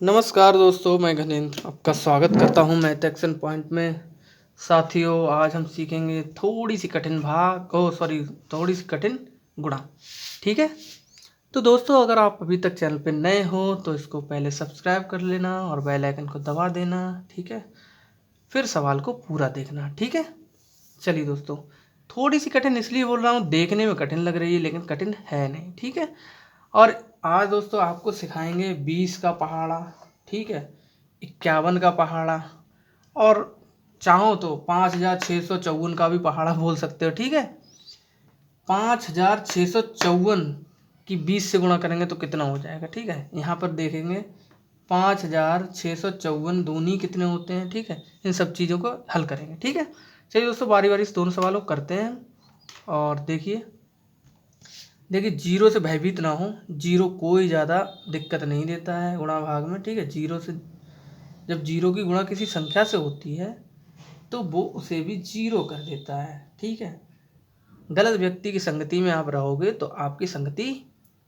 नमस्कार दोस्तों, मैं घनेंद्र आपका स्वागत करता हूं मैथ एक्शन पॉइंट में। साथियों, आज हम सीखेंगे थोड़ी सी कठिन थोड़ी सी कठिन गुणा। ठीक है। तो दोस्तों, अगर आप अभी तक चैनल पे नए हो तो इसको पहले सब्सक्राइब कर लेना और बेल आइकन को दबा देना। ठीक है। फिर सवाल को पूरा देखना। ठीक है। चलिए दोस्तों, थोड़ी सी कठिन इसलिए बोल रहा हूँ, देखने में कठिन लग रही है लेकिन कठिन है नहीं। ठीक है। और आज दोस्तों आपको सिखाएंगे 20 का पहाड़ा, ठीक है, 51 का पहाड़ा, और चाहो तो 5654 का भी पहाड़ा बोल सकते हो। ठीक है। 5654 की 20 से गुणा करेंगे तो कितना हो जाएगा। ठीक है। यहाँ पर देखेंगे 5654 दूनी कितने होते हैं। ठीक है। इन सब चीज़ों को हल करेंगे। ठीक है। चलिए दोस्तों, बारी बारी से दोनों सवालों को करते हैं। और देखिए, जीरो से भयभीत ना हो। जीरो कोई ज़्यादा दिक्कत नहीं देता है गुणा भाग में। ठीक है। जीरो से, जब जीरो की गुणा किसी संख्या से होती है तो वो उसे भी जीरो कर देता है। ठीक है। गलत व्यक्ति की संगति में आप रहोगे तो आपकी संगति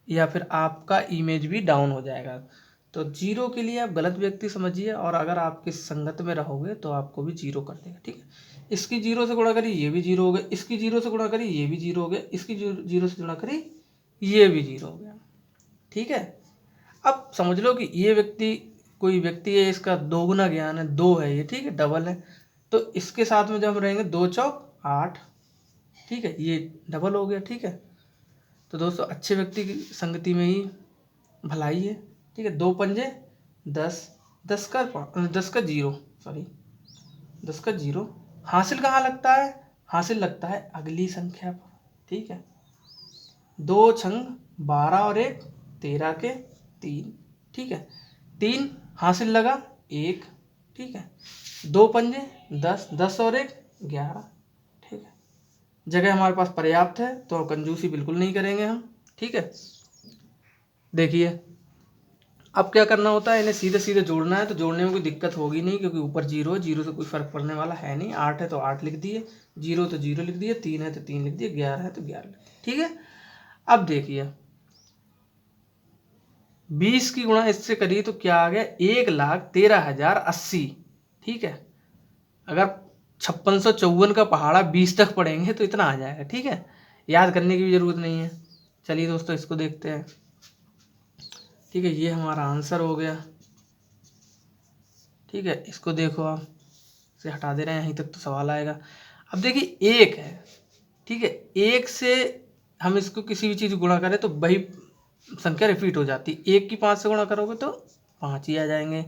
या फिर आपका इमेज भी डाउन हो जाएगा। तो जीरो के लिए आप गलत व्यक्ति समझिए, और अगर आप किस संगत में रहोगे तो आपको भी जीरो कर देगा। ठीक है। इसकी जीरो से गुणा करिए, ये भी जीरो हो गया। इसकी जीरो से गुणा करिए, ये भी जीरो हो गया। इसकी जीरो से गुणा करिए, ये भी जीरो हो गया। ठीक है। अब समझ लो कि ये व्यक्ति, कोई व्यक्ति है, इसका दोगुना ज्ञान है, दो है ये। ठीक है। डबल है। तो इसके साथ में जब हम रहेंगे, 2 चौक 8। ठीक है। ये डबल हो गया। ठीक है। तो दोस्तों, अच्छे व्यक्ति की संगति में ही भलाई है। ठीक है। 2 पंजे 10, 10 का जीरो, सॉरी 10 का जीरो हासिल कहाँ लगता है? हासिल लगता है अगली संख्या पर। ठीक है। 2 छंग 12 और 1 13 के 3। ठीक है। 3 हासिल लगा 1। ठीक है। 2 पंजे 10, 10 और 1 11। ठीक है। जगह हमारे पास पर्याप्त है तो कंजूसी बिल्कुल नहीं करेंगे हम। ठीक है। देखिए, अब क्या करना होता है, इन्हें सीधे सीधे जोड़ना है। तो जोड़ने में कोई दिक्कत होगी नहीं, क्योंकि ऊपर जीरो है, जीरो से कोई फर्क पड़ने वाला है नहीं। 8 है तो 8 लिख दिए, जीरो तो जीरो लिख दिए, 3 है तो 3 लिख दिए, 11 है तो 11 लिख दिए। ठीक है। अब देखिए, 20 की गुणा इससे करिए तो क्या आ गया, 1,13,080। ठीक है। अगर 5654 का पहाड़ा 20 तक पढ़ेंगे तो इतना आ जाएगा। ठीक है। याद करने की भी जरूरत नहीं है। चलिए दोस्तों, इसको देखते हैं। ठीक है। ये हमारा आंसर हो गया। ठीक है। इसको देखो, आप इसे हटा दे रहे हैं, यहीं तक तो सवाल आएगा। अब देखिए, एक है। ठीक है। एक से हम इसको किसी भी चीज़ को गुणा करें तो वही संख्या रिपीट हो जाती है। 1 की 5 से गुणा करोगे तो 5 ही आ जाएंगे।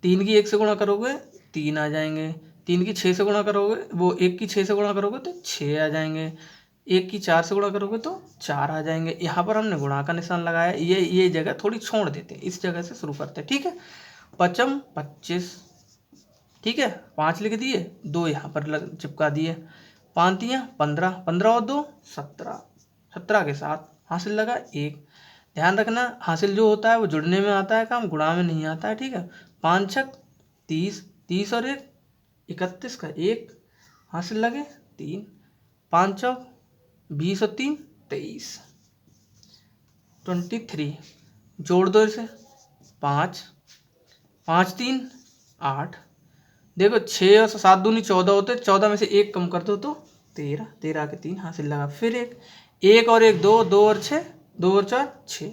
3 की 1 से गुणा करोगे 3 आ जाएंगे। 3 की 6 से गुणा करोगे, वो 1 की 6 से गुणा करोगे तो 6 आ जाएंगे। 1 की 4 से गुणा करोगे तो 4 आ जाएंगे। यहाँ पर हमने गुणा का निशान लगाया। ये जगह थोड़ी छोड़ देते हैं, इस जगह से शुरू करते हैं। ठीक है। 5 25। ठीक है। 5 लिख दिए, 2 यहाँ पर चिपका दिए। 5 तियाँ 15, 15 और 2 17, 17 के साथ हासिल लगा 1। ध्यान रखना, हासिल जो होता है वो जुड़ने में आता है काम, गुणा में नहीं आता है। ठीक है। 5 छक 30, 30 और 1 31 का 1 हासिल लगे 3। 5 चौक 20 और 3 23, 23। जोड़ दो इसे, 5, 5 3 8। देखो, 6 और 7 दूनी 14 होते, 14 में से 1 कम कर दो तो 13, 13 के 3 हासिल लगा। फिर 1 और 1 2, 2 और 6, 2 और 4 6।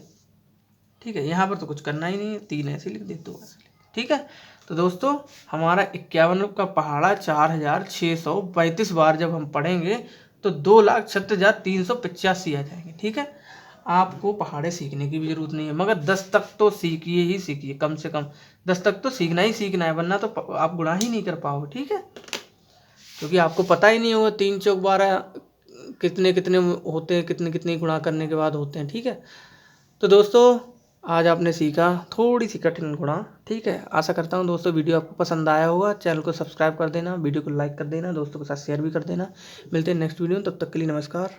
ठीक है। यहाँ पर तो कुछ करना ही नहीं है, 3 ऐसे लिख दे, 2 ऐसे लिख दे। ठीक है। तो दोस्तों, हमारा 51 का पहाड़ा 4635 बार जब हम पढ़ेंगे तो 2,36,385 आ जाएंगे। ठीक है। आपको पहाड़े सीखने की भी जरूरत नहीं है, मगर 10 तक तो सीखिए ही सीखिए, कम से कम 10 तक तो सीखना ही सीखना है, वरना तो आप गुणा ही नहीं कर पाओगे। ठीक है। क्योंकि आपको पता ही नहीं होगा 3 चौक 12 कितने कितने होते हैं, कितने कितने गुणा करने के बाद होते हैं। ठीक है। तो दोस्तों, आज आपने सीखा थोड़ी सी कठिन गुणा। ठीक है। आशा करता हूँ दोस्तों वीडियो आपको पसंद आया होगा। चैनल को सब्सक्राइब कर देना, वीडियो को लाइक कर देना, दोस्तों के साथ शेयर भी कर देना। मिलते हैं नेक्स्ट वीडियो में, तब तक के लिए नमस्कार।